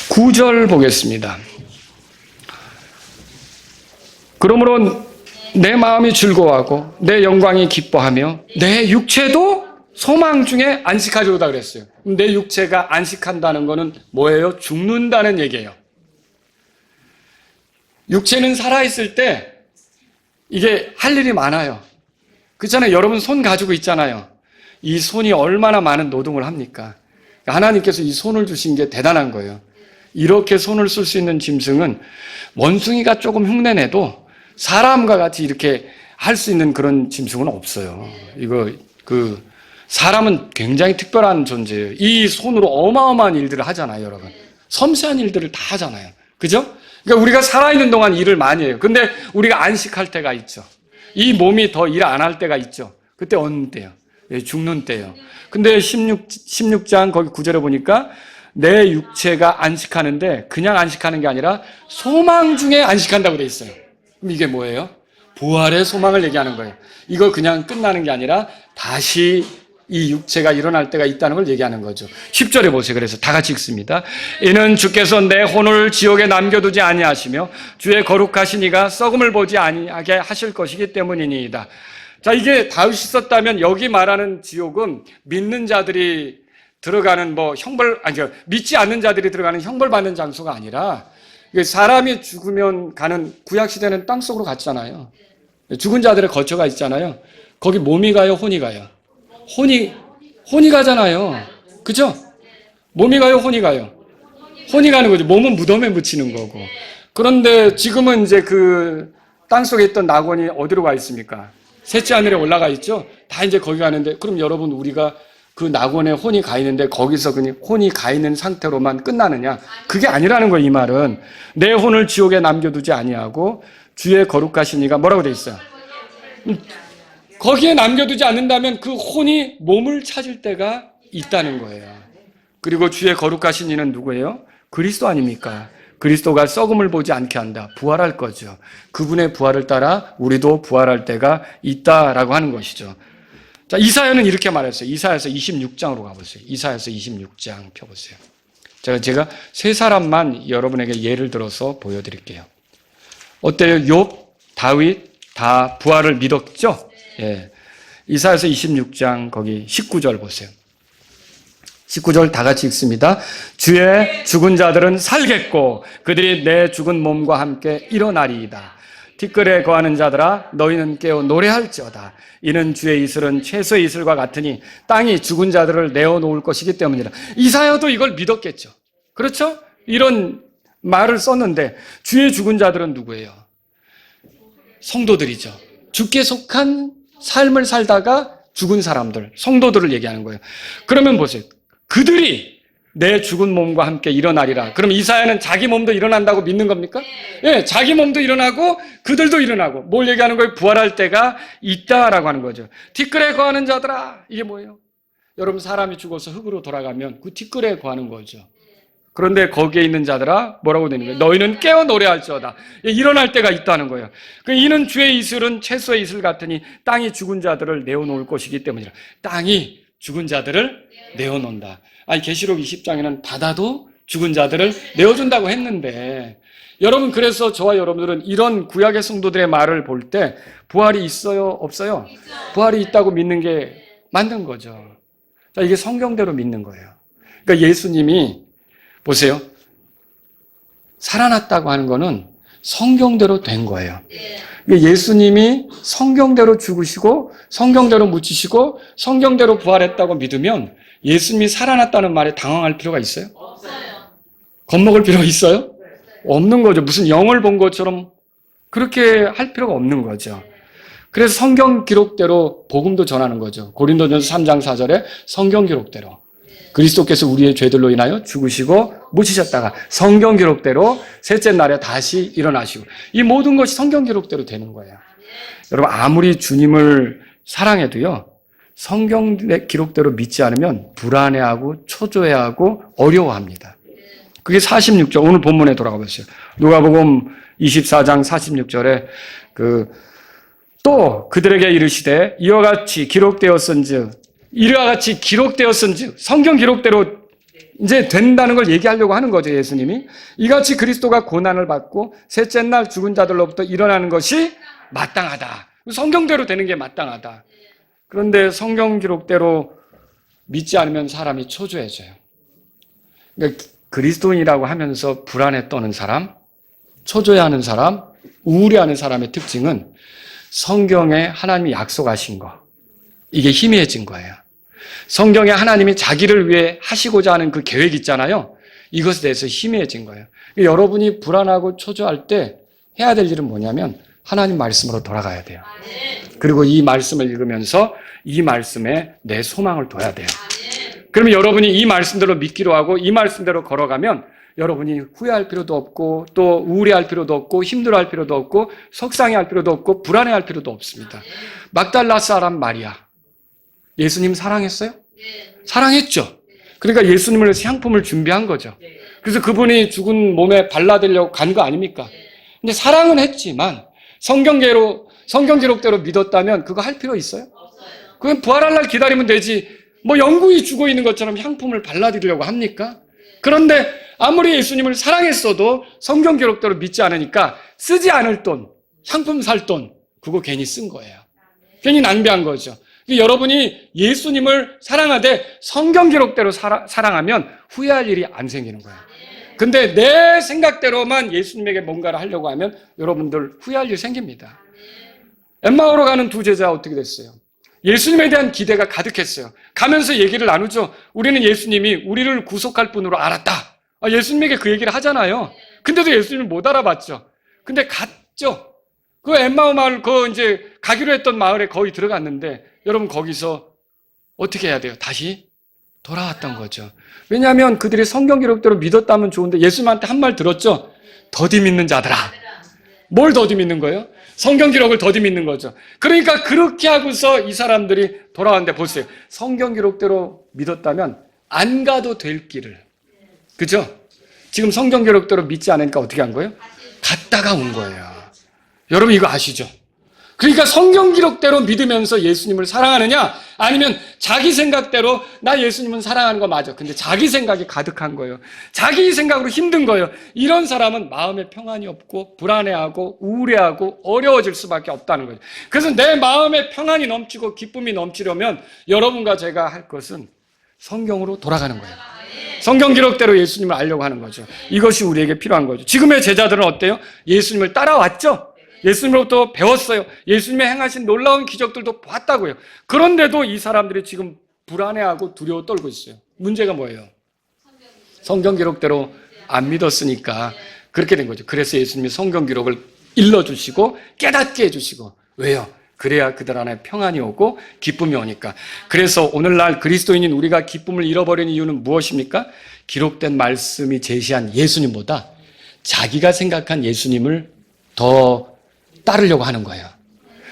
(9절) 보겠습니다. 그러므로 내 마음이 즐거워하고 내 영광이 기뻐하며 내 육체도 소망 중에 안식하리로다 그랬어요. 내 육체가 안식한다는 거는 뭐예요? 죽는다는 얘기예요. 육체는 살아있을 때 이게 할 일이 많아요. 그렇잖아요. 여러분 손 가지고 있잖아요. 이 손이 얼마나 많은 노동을 합니까? 하나님께서 이 손을 주신 게 대단한 거예요. 이렇게 손을 쓸 수 있는 짐승은 원숭이가 조금 흉내내도 사람과 같이 이렇게 할 수 있는 그런 짐승은 없어요. 사람은 굉장히 특별한 존재예요. 이 손으로 어마어마한 일들을 하잖아요, 여러분. 섬세한 일들을 다 하잖아요. 그죠? 그러니까 우리가 살아있는 동안 일을 많이 해요. 근데 우리가 안식할 때가 있죠. 이 몸이 더 일 안 할 때가 있죠. 그때 어느 때요? 죽는 때요. 근데 16장 거기 9절에 보니까 내 육체가 안식하는데 그냥 안식하는 게 아니라 소망 중에 안식한다고 돼 있어요. 그럼 이게 뭐예요? 부활의 소망을 얘기하는 거예요. 이거 그냥 끝나는 게 아니라 다시 이 육체가 일어날 때가 있다는 걸 얘기하는 거죠. 10절에 보세요. 그래서 다 같이 읽습니다. 이는 주께서 내 혼을 지옥에 남겨두지 아니하시며 주의 거룩하신 이가 썩음을 보지 아니하게 하실 것이기 때문이니이다. 자, 이게 다윗이 썼다면 여기 말하는 지옥은 믿는 자들이 들어가는 믿지 않는 자들이 들어가는 형벌받는 장소가 아니라 사람이 죽으면 가는 구약시대는 땅속으로 갔잖아요. 죽은 자들의 거처가 있잖아요. 거기 몸이 가요, 혼이 가요? 혼이 가잖아요. 그죠? 몸이 가요, 혼이 가요? 혼이 가는 거죠. 몸은 무덤에 묻히는 거고. 그런데 지금은 이제 그 땅속에 있던 낙원이 어디로 가 있습니까? 셋째 하늘에 올라가 있죠? 다 이제 거기 가는데, 그럼 여러분, 우리가 그 낙원에 혼이 가 있는데 거기서 그냥 혼이 가 있는 상태로만 끝나느냐? 그게 아니라는 거예요. 이 말은 내 혼을 지옥에 남겨두지 아니하고 주의 거룩하신 이가 뭐라고 돼 있어요? 거기에 남겨두지 않는다면 그 혼이 몸을 찾을 때가 있다는 거예요. 그리고 주의 거룩하신 이는 누구예요? 그리스도 아닙니까? 그리스도가 썩음을 보지 않게 한다. 부활할 거죠. 그분의 부활을 따라 우리도 부활할 때가 있다라고 하는 것이죠. 자, 이사야는 이렇게 말했어요. 이사야서 26장으로 가보세요. 이사야서 26장 펴보세요. 제가 세 사람만 여러분에게 예를 들어서 보여드릴게요. 어때요? 욥, 다윗 다 부활을 믿었죠? 예. 이사야서 26장 거기 19절 보세요. 19절 다 같이 읽습니다. 주의 죽은 자들은 살겠고 그들이 내 죽은 몸과 함께 일어나리이다. 티끌에 거하는 자들아 너희는 깨어 노래할지어다. 이는 주의 이슬은 채소의 이슬과 같으니 땅이 죽은 자들을 내어놓을 것이기 때문이라. 이사야도 이걸 믿었겠죠. 그렇죠? 이런 말을 썼는데 주의 죽은 자들은 누구예요? 성도들이죠. 주께 속한 삶을 살다가 죽은 사람들, 성도들을 얘기하는 거예요. 그러면 보세요. 그들이 내 죽은 몸과 함께 일어나리라. 그럼 이사야는 자기 몸도 일어난다고 믿는 겁니까? 예, 자기 몸도 일어나고 그들도 일어나고. 뭘 얘기하는 거예요? 부활할 때가 있다라고 하는 거죠. 티끌에 거하는 자들아. 이게 뭐예요? 여러분 사람이 죽어서 흙으로 돌아가면 그 티끌에 거하는 거죠. 그런데 거기에 있는 자들아 뭐라고 되는 거예요? 너희는 깨어 노래할지어다. 일어날 때가 있다는 거예요. 이는 주의 이슬은 채소의 이슬 같으니 땅이 죽은 자들을 내어놓을 것이기 때문이라. 땅이 죽은 자들을 내어놓는다. 아니 계시록 20장에는 바다도 죽은 자들을 내어준다고 했는데 여러분 그래서 저와 여러분들은 이런 구약의 성도들의 말을 볼 때 부활이 있어요? 없어요? 부활이 있다고 믿는 게 맞는 거죠. 자, 이게 성경대로 믿는 거예요. 그러니까 예수님이 보세요. 살아났다고 하는 거는 성경대로 된 거예요. 예수님이 성경대로 죽으시고 성경대로 묻히시고 성경대로 부활했다고 믿으면 예수님이 살아났다는 말에 당황할 필요가 있어요? 없어요. 겁먹을 필요가 있어요? 없는 거죠. 무슨 영을 본 것처럼 그렇게 할 필요가 없는 거죠. 그래서 성경 기록대로 복음도 전하는 거죠. 고린도전서 3장 4절에 성경 기록대로 그리스도께서 우리의 죄들로 인하여 죽으시고 묻히셨다가 성경 기록대로 셋째 날에 다시 일어나시고 이 모든 것이 성경 기록대로 되는 거예요. 여러분 아무리 주님을 사랑해도요. 성경 기록대로 믿지 않으면 불안해하고 초조해하고 어려워합니다. 그게 46절 오늘 본문에 돌아가 보세요. 누가복음 24장 46절에 또 그들에게 이르시되 이와 같이 기록되었은즉 성경 기록대로 이제 된다는 걸 얘기하려고 하는 거죠. 예수님이 이같이 그리스도가 고난을 받고 셋째 날 죽은 자들로부터 일어나는 것이 마땅하다. 성경대로 되는 게 마땅하다. 그런데 성경 기록대로 믿지 않으면 사람이 초조해져요. 그러니까 그리스도인이라고 하면서 불안에 떠는 사람, 초조해하는 사람, 우울해하는 사람의 특징은 성경에 하나님이 약속하신 거 이게 희미해진 거예요. 성경에 하나님이 자기를 위해 하시고자 하는 그 계획 있잖아요. 이것에 대해서 희미해진 거예요. 여러분이 불안하고 초조할 때 해야 될 일은 뭐냐면 하나님 말씀으로 돌아가야 돼요. 그리고 이 말씀을 읽으면서 이 말씀에 내 소망을 둬야 돼요. 그러면 여러분이 이 말씀대로 믿기로 하고 이 말씀대로 걸어가면 여러분이 후회할 필요도 없고 또 우울해할 필요도 없고 힘들어할 필요도 없고 속상해할 필요도 없고 불안해할 필요도 없습니다. 막달라 사람 마리아 예수님 사랑했어요? 사랑했죠. 그러니까 예수님을 위해서 향품을 준비한 거죠. 그래서 그분이 죽은 몸에 발라드리려고 간 거 아닙니까? 근데 사랑은 했지만 성경 기록대로 믿었다면 그거 할 필요 있어요? 그건 부활할 날 기다리면 되지. 뭐 영구히 죽어 있는 것처럼 향품을 발라드리려고 합니까? 그런데 아무리 예수님을 사랑했어도 성경 기록대로 믿지 않으니까 쓰지 않을 돈, 향품 살 돈, 그거 괜히 쓴 거예요. 괜히 낭비한 거죠. 여러분이 예수님을 사랑하되 성경 기록대로 사랑하면 후회할 일이 안 생기는 거예요. 근데 내 생각대로만 예수님에게 뭔가를 하려고 하면 여러분들 후회할 일 생깁니다. 엠마오로 가는 두 제자 어떻게 됐어요? 예수님에 대한 기대가 가득했어요. 가면서 얘기를 나누죠. 우리는 예수님이 우리를 구속할 분으로 알았다. 예수님에게 그 얘기를 하잖아요. 근데도 예수님을 못 알아봤죠. 근데 갔죠. 그 엠마오 마을, 이제 가기로 했던 마을에 거의 들어갔는데 여러분 거기서 어떻게 해야 돼요? 다시 돌아왔던 거죠. 왜냐하면 그들이 성경 기록대로 믿었다면 좋은데 예수님한테 한 말 들었죠? 더디 믿는 자들아. 뭘 더디 믿는 거예요? 성경 기록을 더디 믿는 거죠. 그러니까 그렇게 하고서 이 사람들이 돌아왔는데 보세요. 성경 기록대로 믿었다면 안 가도 될 길을. 그죠? 지금 성경 기록대로 믿지 않으니까 어떻게 한 거예요? 갔다가 온 거예요. 여러분 이거 아시죠? 그러니까 성경 기록대로 믿으면서 예수님을 사랑하느냐, 아니면 자기 생각대로 나 예수님은 사랑하는 거 맞아. 근데 자기 생각이 가득한 거예요. 자기 생각으로 힘든 거예요. 이런 사람은 마음에 평안이 없고 불안해하고 우울해하고 어려워질 수밖에 없다는 거죠. 그래서 내 마음에 평안이 넘치고 기쁨이 넘치려면 여러분과 제가 할 것은 성경으로 돌아가는 거예요. 성경 기록대로 예수님을 알려고 하는 거죠. 이것이 우리에게 필요한 거죠. 지금의 제자들은 어때요? 예수님을 따라왔죠? 예수님으로부터 배웠어요. 예수님의 행하신 놀라운 기적들도 봤다고요. 그런데도 이 사람들이 지금 불안해하고 두려워 떨고 있어요. 문제가 뭐예요? 성경 기록대로 안 믿었으니까 그렇게 된 거죠. 그래서 예수님이 성경 기록을 일러주시고 깨닫게 해주시고. 왜요? 그래야 그들 안에 평안이 오고 기쁨이 오니까. 그래서 오늘날 그리스도인인 우리가 기쁨을 잃어버린 이유는 무엇입니까? 기록된 말씀이 제시한 예수님보다 자기가 생각한 예수님을 더 따르려고 하는 거예요.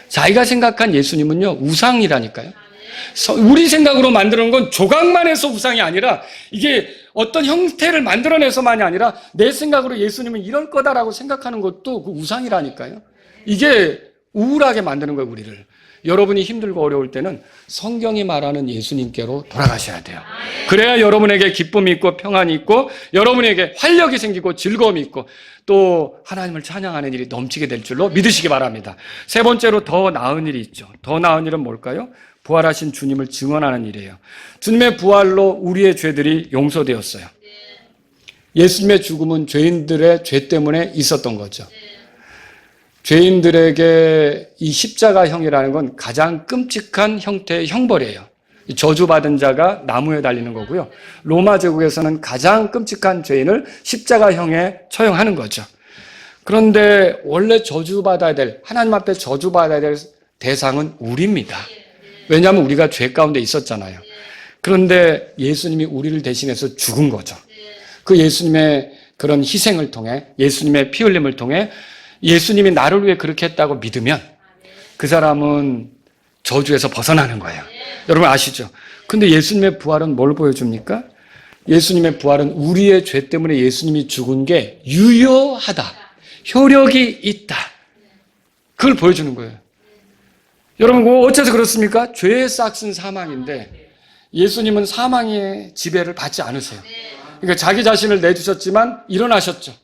자기가 생각한 예수님은요, 우상이라니까요. 우리 생각으로 만드는 건 조각만 해서 우상이 아니라 이게 어떤 형태를 만들어내서만이 아니라 내 생각으로 예수님은 이럴 거다라고 생각하는 것도 그 우상이라니까요. 이게 우울하게 만드는 거예요, 우리를. 여러분이 힘들고 어려울 때는 성경이 말하는 예수님께로 돌아가셔야 돼요. 그래야 여러분에게 기쁨이 있고 평안이 있고 여러분에게 활력이 생기고 즐거움이 있고 또 하나님을 찬양하는 일이 넘치게 될 줄로 믿으시기 바랍니다. 세 번째로 더 나은 일이 있죠. 더 나은 일은 뭘까요? 부활하신 주님을 증언하는 일이에요. 주님의 부활로 우리의 죄들이 용서되었어요. 예수님의 죽음은 죄인들의 죄 때문에 있었던 거죠. 죄인들에게 이 십자가형이라는 건 가장 끔찍한 형태의 형벌이에요. 저주받은 자가 나무에 달리는 거고요. 로마 제국에서는 가장 끔찍한 죄인을 십자가형에 처형하는 거죠. 그런데 원래 저주받아야 될, 하나님 앞에 저주받아야 될 대상은 우리입니다. 왜냐하면 우리가 죄 가운데 있었잖아요. 그런데 예수님이 우리를 대신해서 죽은 거죠. 그 예수님의 그런 희생을 통해, 예수님의 피 흘림을 통해 예수님이 나를 위해 그렇게 했다고 믿으면 그 사람은 저주에서 벗어나는 거예요. 여러분 아시죠? 근데 예수님의 부활은 뭘 보여줍니까? 예수님의 부활은 우리의 죄 때문에 예수님이 죽은 게 유효하다, 효력이 있다, 그걸 보여주는 거예요. 여러분 어째서 그렇습니까? 죄의 싹은 사망인데 예수님은 사망의 지배를 받지 않으세요. 그러니까 자기 자신을 내주셨지만 일어나셨죠.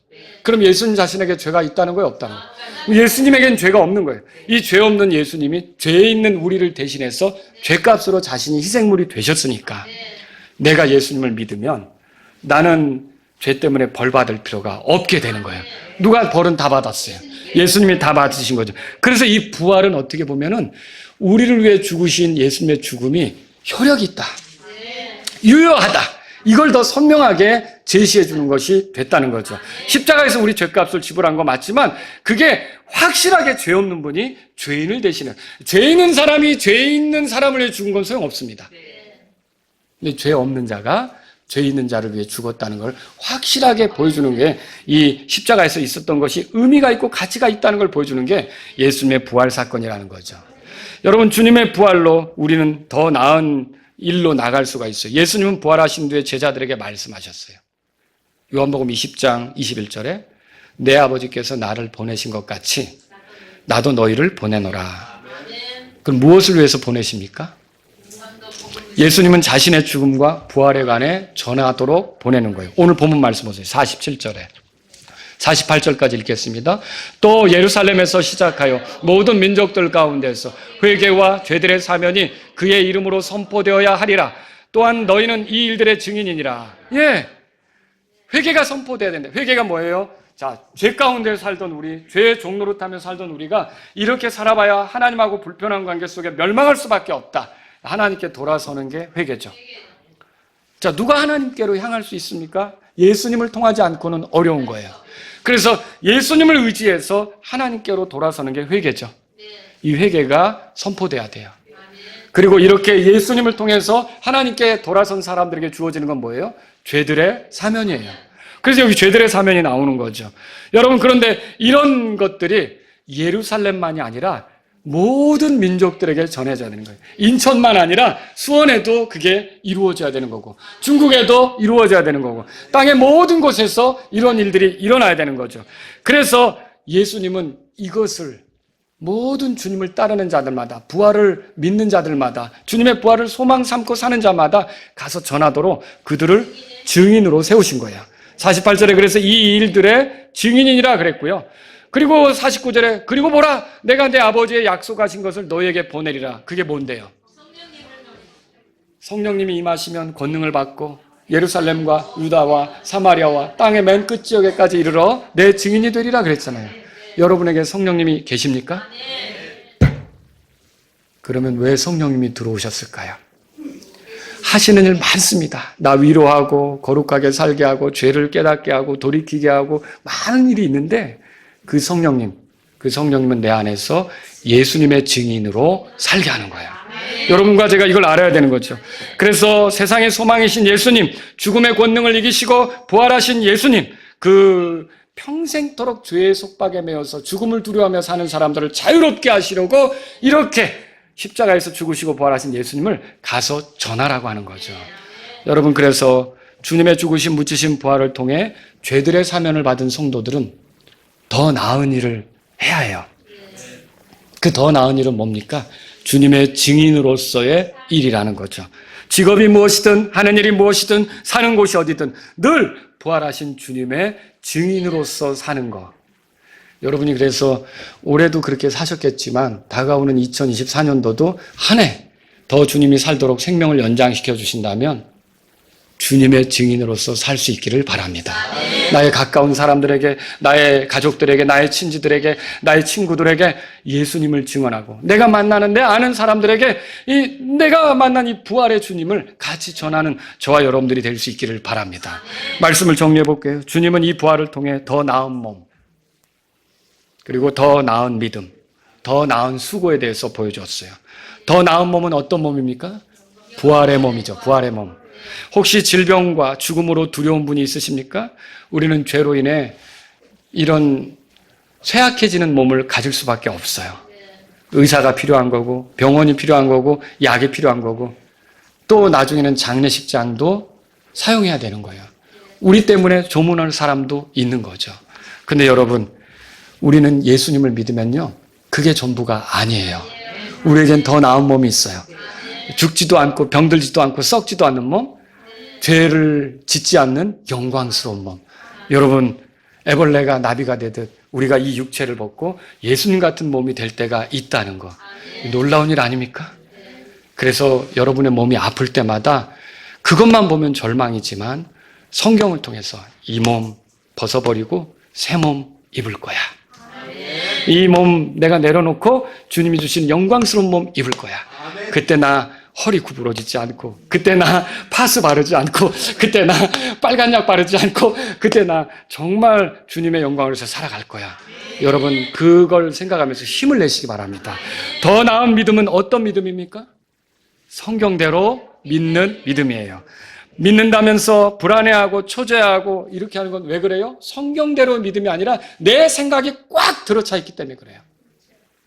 그럼 예수님 자신에게 죄가 있다는 거예요, 없다는 거예요? 예수님에게는 죄가 없는 거예요. 이 죄 없는 예수님이 죄 있는 우리를 대신해서 죄값으로 자신이 희생물이 되셨으니까 내가 예수님을 믿으면 나는 죄 때문에 벌 받을 필요가 없게 되는 거예요. 누가 벌은 다 받았어요. 예수님이 다 받으신 거죠. 그래서 이 부활은 어떻게 보면은 우리를 위해 죽으신 예수님의 죽음이 효력이 있다, 유효하다, 이걸 더 선명하게 제시해 주는 것이 됐다는 거죠. 십자가에서 우리 죄값을 지불한 거 맞지만 그게 확실하게 죄 없는 분이 죄인을 대신해. 죄 있는 사람이 죄 있는 사람을 위해 죽은 건 소용없습니다. 근데 죄 없는 자가 죄 있는 자를 위해 죽었다는 걸 확실하게 보여주는 게 이 십자가에서 있었던 것이 의미가 있고 가치가 있다는 걸 보여주는 게 예수님의 부활 사건이라는 거죠. 여러분 주님의 부활로 우리는 더 나은 일로 나갈 수가 있어요. 예수님은 부활하신 뒤에 제자들에게 말씀하셨어요. 요한복음 20장 21절에 내 아버지께서 나를 보내신 것 같이 나도 너희를 보내노라. 그럼 무엇을 위해서 보내십니까? 예수님은 자신의 죽음과 부활에 관해 전하도록 보내는 거예요. 오늘 본문 말씀 보세요. 47절에. 48절까지 읽겠습니다. 또 예루살렘에서 시작하여 모든 민족들 가운데서 회개와 죄들의 사면이 그의 이름으로 선포되어야 하리라. 또한 너희는 이 일들의 증인이니라. 예, 회개가 선포돼야 된다. 회개가 뭐예요? 자, 죄 가운데 살던 우리, 죄의 종로를 타며 살던 우리가 이렇게 살아봐야 하나님하고 불편한 관계 속에 멸망할 수밖에 없다. 하나님께 돌아서는 게 회개죠. 자, 누가 하나님께로 향할 수 있습니까? 예수님을 통하지 않고는 어려운 거예요. 그래서 예수님을 의지해서 하나님께로 돌아서는 게 회개죠. 이 회개가 선포돼야 돼요. 그리고 이렇게 예수님을 통해서 하나님께 돌아선 사람들에게 주어지는 건 뭐예요? 죄들의 사면이에요. 그래서 여기 죄들의 사면이 나오는 거죠. 여러분 그런데 이런 것들이 예루살렘만이 아니라 모든 민족들에게 전해져야 되는 거예요. 인천만 아니라 수원에도 그게 이루어져야 되는 거고, 중국에도 이루어져야 되는 거고, 땅의 모든 곳에서 이런 일들이 일어나야 되는 거죠. 그래서 예수님은 이것을 모든 주님을 따르는 자들마다, 부활을 믿는 자들마다, 주님의 부활을 소망 삼고 사는 자마다 가서 전하도록 그들을 증인으로 세우신 거예요. 48절에 그래서 이 일들의 증인이라 그랬고요. 그리고 49절에 그리고 보라, 내가 내 아버지의 약속하신 것을 너희에게 보내리라. 그게 뭔데요? 성령님이 임하시면 권능을 받고 예루살렘과 유다와 사마리아와 땅의 맨 끝 지역에까지 이르러 내 증인이 되리라 그랬잖아요. 여러분에게 성령님이 계십니까? 그러면 왜 성령님이 들어오셨을까요? 하시는 일 많습니다. 나 위로하고 거룩하게 살게 하고 죄를 깨닫게 하고 돌이키게 하고 많은 일이 있는데 그 성령님은 내 안에서 예수님의 증인으로 살게 하는 거예요. 여러분과 제가 이걸 알아야 되는 거죠. 그래서 세상의 소망이신 예수님, 죽음의 권능을 이기시고 부활하신 예수님, 그 평생토록 죄의 속박에 매여서 죽음을 두려워하며 사는 사람들을 자유롭게 하시려고 이렇게 십자가에서 죽으시고 부활하신 예수님을 가서 전하라고 하는 거죠. 여러분, 그래서 주님의 죽으심, 묻히심, 부활을 통해 죄들의 사면을 받은 성도들은 더 나은 일을 해야 해요. 그 더 나은 일은 뭡니까? 주님의 증인으로서의 일이라는 거죠. 직업이 무엇이든 하는 일이 무엇이든 사는 곳이 어디든 늘 부활하신 주님의 증인으로서 사는 것. 여러분이 그래서 올해도 그렇게 사셨겠지만 다가오는 2024년도도 한 해 더 주님이 살도록 생명을 연장시켜 주신다면 주님의 증인으로서 살 수 있기를 바랍니다. 나의 가까운 사람들에게, 나의 가족들에게, 나의 친지들에게, 나의 친구들에게 예수님을 증언하고 내가 만나는 내 아는 사람들에게 내가 만난 이 부활의 주님을 같이 전하는 저와 여러분들이 될 수 있기를 바랍니다. 말씀을 정리해 볼게요. 주님은 이 부활을 통해 더 나은 몸, 그리고 더 나은 믿음, 더 나은 수고에 대해서 보여줬어요. 더 나은 몸은 어떤 몸입니까? 부활의 몸이죠. 부활의 몸. 혹시 질병과 죽음으로 두려운 분이 있으십니까? 우리는 죄로 인해 이런 쇠약해지는 몸을 가질 수밖에 없어요. 의사가 필요한 거고, 병원이 필요한 거고, 약이 필요한 거고, 또 나중에는 장례식장도 사용해야 되는 거예요. 우리 때문에 조문할 사람도 있는 거죠. 근데 여러분, 우리는 예수님을 믿으면요, 그게 전부가 아니에요. 우리에겐 더 나은 몸이 있어요. 죽지도 않고 병들지도 않고 썩지도 않는 몸, 죄를 짓지 않는 영광스러운 몸. 여러분, 애벌레가 나비가 되듯 우리가 이 육체를 벗고 예수님 같은 몸이 될 때가 있다는 거, 놀라운 일 아닙니까? 그래서 여러분의 몸이 아플 때마다 그것만 보면 절망이지만 성경을 통해서 이 몸 벗어버리고 새 몸 입을 거야. 이 몸 내가 내려놓고 주님이 주신 영광스러운 몸 입을 거야. 그때 나 허리 구부러지지 않고, 그때 나 파스 바르지 않고, 그때 나 빨간 약 바르지 않고, 그때 나 정말 주님의 영광을 위해서 살아갈 거야. 여러분, 그걸 생각하면서 힘을 내시기 바랍니다. 더 나은 믿음은 어떤 믿음입니까? 성경대로 믿는 믿음이에요. 믿는다면서 불안해하고 초조해하고 이렇게 하는 건 왜 그래요? 성경대로 믿음이 아니라 내 생각이 꽉 들어차 있기 때문에 그래요.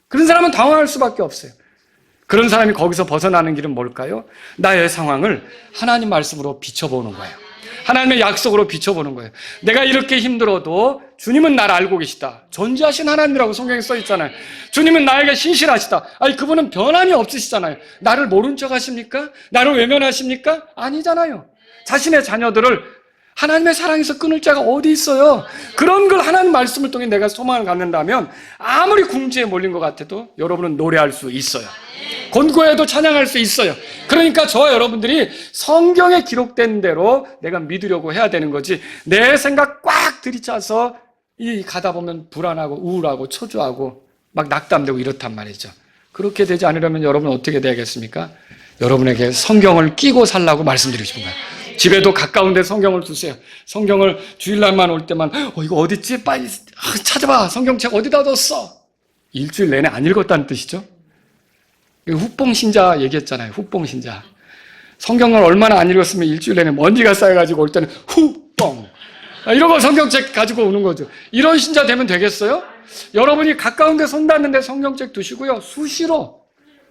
그런 사람은 당황할 수밖에 없어요. 그런 사람이 거기서 벗어나는 길은 뭘까요? 나의 상황을 하나님 말씀으로 비춰보는 거예요. 하나님의 약속으로 비춰보는 거예요. 내가 이렇게 힘들어도 주님은 나를 알고 계시다. 전지하신 하나님이라고 성경에 써 있잖아요. 주님은 나에게 신실하시다. 아니, 그분은 변함이 없으시잖아요. 나를 모른 척 하십니까? 나를 외면하십니까? 아니잖아요. 자신의 자녀들을 하나님의 사랑에서 끊을 자가 어디 있어요? 그런 걸 하나님 말씀을 통해 내가 소망을 갖는다면 아무리 궁지에 몰린 것 같아도 여러분은 노래할 수 있어요. 권고해도 찬양할 수 있어요. 그러니까 저와 여러분들이 성경에 기록된 대로 내가 믿으려고 해야 되는 거지, 내 생각 꽉 들이차서 가다 보면 불안하고 우울하고 초조하고 막 낙담되고 이렇단 말이죠. 그렇게 되지 않으려면 여러분 어떻게 돼야겠습니까? 여러분에게 성경을 끼고 살라고 말씀드리고 싶은 거예요. 집에도 가까운 데 성경을 두세요. 성경을 주일날만 올 때만 이거 어딨지? 빨리 찾아봐. 성경책 어디다 뒀어? 일주일 내내 안 읽었다는 뜻이죠. 후뽕신자 얘기했잖아요. 후뽕신자. 성경을 얼마나 안 읽었으면 일주일 내내 먼지가 쌓여가지고 올 때는 후뽕 이러고 성경책 가지고 오는 거죠. 이런 신자 되면 되겠어요? 여러분이 가까운 데 손 닿는데 성경책 두시고요. 수시로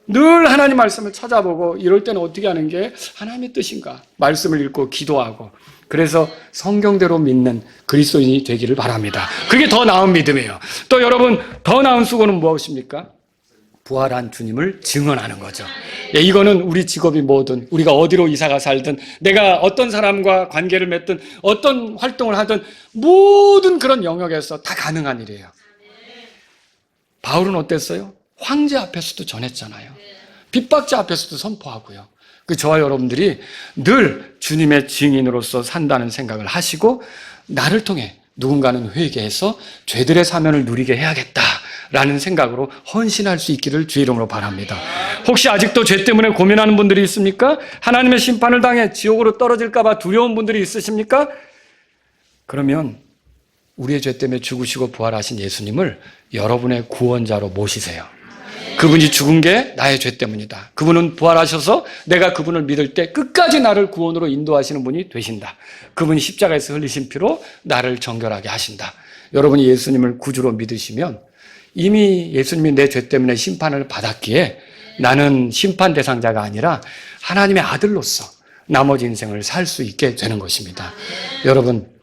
늘 하나님 말씀을 찾아보고 이럴 때는 어떻게 하는 게 하나님의 뜻인가? 말씀을 읽고 기도하고 그래서 성경대로 믿는 그리스도인이 되기를 바랍니다. 그게 더 나은 믿음이에요. 또 여러분 더 나은 수고는 무엇입니까? 부활한 주님을 증언하는 거죠. 예, 이거는 우리 직업이 뭐든 우리가 어디로 이사가 살든 내가 어떤 사람과 관계를 맺든 어떤 활동을 하든 모든 그런 영역에서 다 가능한 일이에요. 바울은 어땠어요? 황제 앞에서도 전했잖아요. 핍박자 앞에서도 선포하고요. 저와 여러분들이 늘 주님의 증인으로서 산다는 생각을 하시고 나를 통해 누군가는 회개해서 죄들의 사면을 누리게 해야겠다라는 생각으로 헌신할 수 있기를 주의 이름으로 바랍니다. 혹시 아직도 죄 때문에 고민하는 분들이 있습니까? 하나님의 심판을 당해 지옥으로 떨어질까 봐 두려운 분들이 있으십니까? 그러면 우리의 죄 때문에 죽으시고 부활하신 예수님을 여러분의 구원자로 모시세요. 그분이 죽은 게 나의 죄 때문이다. 그분은 부활하셔서 내가 그분을 믿을 때 끝까지 나를 구원으로 인도하시는 분이 되신다. 그분이 십자가에서 흘리신 피로 나를 정결하게 하신다. 여러분이 예수님을 구주로 믿으시면 이미 예수님이 내 죄 때문에 심판을 받았기에 나는 심판 대상자가 아니라 하나님의 아들로서 나머지 인생을 살 수 있게 되는 것입니다. 여러분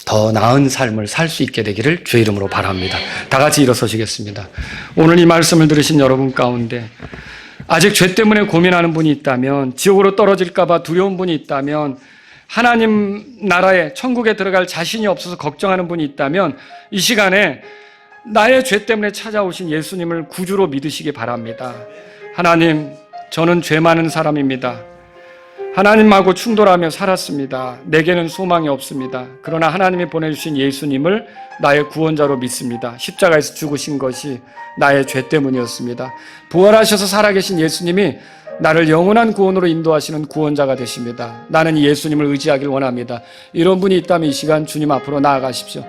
더 나은 삶을 살 수 있게 되기를 주의 이름으로 바랍니다. 다 같이 일어서시겠습니다. 오늘 이 말씀을 들으신 여러분 가운데 아직 죄 때문에 고민하는 분이 있다면, 지옥으로 떨어질까 봐 두려운 분이 있다면, 하나님 나라에 천국에 들어갈 자신이 없어서 걱정하는 분이 있다면 이 시간에 나의 죄 때문에 찾아오신 예수님을 구주로 믿으시기 바랍니다. 하나님, 저는 죄 많은 사람입니다. 하나님하고 충돌하며 살았습니다. 내게는 소망이 없습니다. 그러나 하나님이 보내주신 예수님을 나의 구원자로 믿습니다. 십자가에서 죽으신 것이 나의 죄 때문이었습니다. 부활하셔서 살아계신 예수님이 나를 영원한 구원으로 인도하시는 구원자가 되십니다. 나는 이 예수님을 의지하길 원합니다. 이런 분이 있다면 이 시간 주님 앞으로 나아가십시오.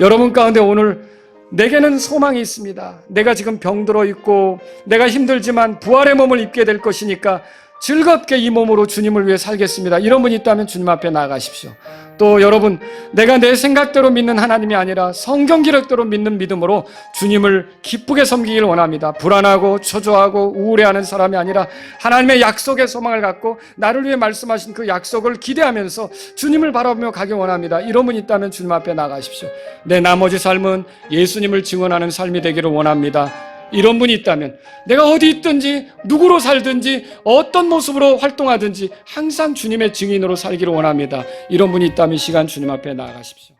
여러분 가운데 오늘 내게는 소망이 있습니다. 내가 지금 병들어 있고 내가 힘들지만 부활의 몸을 입게 될 것이니까 즐겁게 이 몸으로 주님을 위해 살겠습니다. 이런 분이 있다면 주님 앞에 나아가십시오. 또 여러분, 내가 내 생각대로 믿는 하나님이 아니라 성경 기록대로 믿는 믿음으로 주님을 기쁘게 섬기길 원합니다. 불안하고 초조하고 우울해하는 사람이 아니라 하나님의 약속의 소망을 갖고 나를 위해 말씀하신 그 약속을 기대하면서 주님을 바라보며 가길 원합니다. 이런 분이 있다면 주님 앞에 나아가십시오. 내 나머지 삶은 예수님을 증언하는 삶이 되기를 원합니다. 이런 분이 있다면 내가 어디 있든지 누구로 살든지 어떤 모습으로 활동하든지 항상 주님의 증인으로 살기를 원합니다. 이런 분이 있다면 이 시간 주님 앞에 나아가십시오.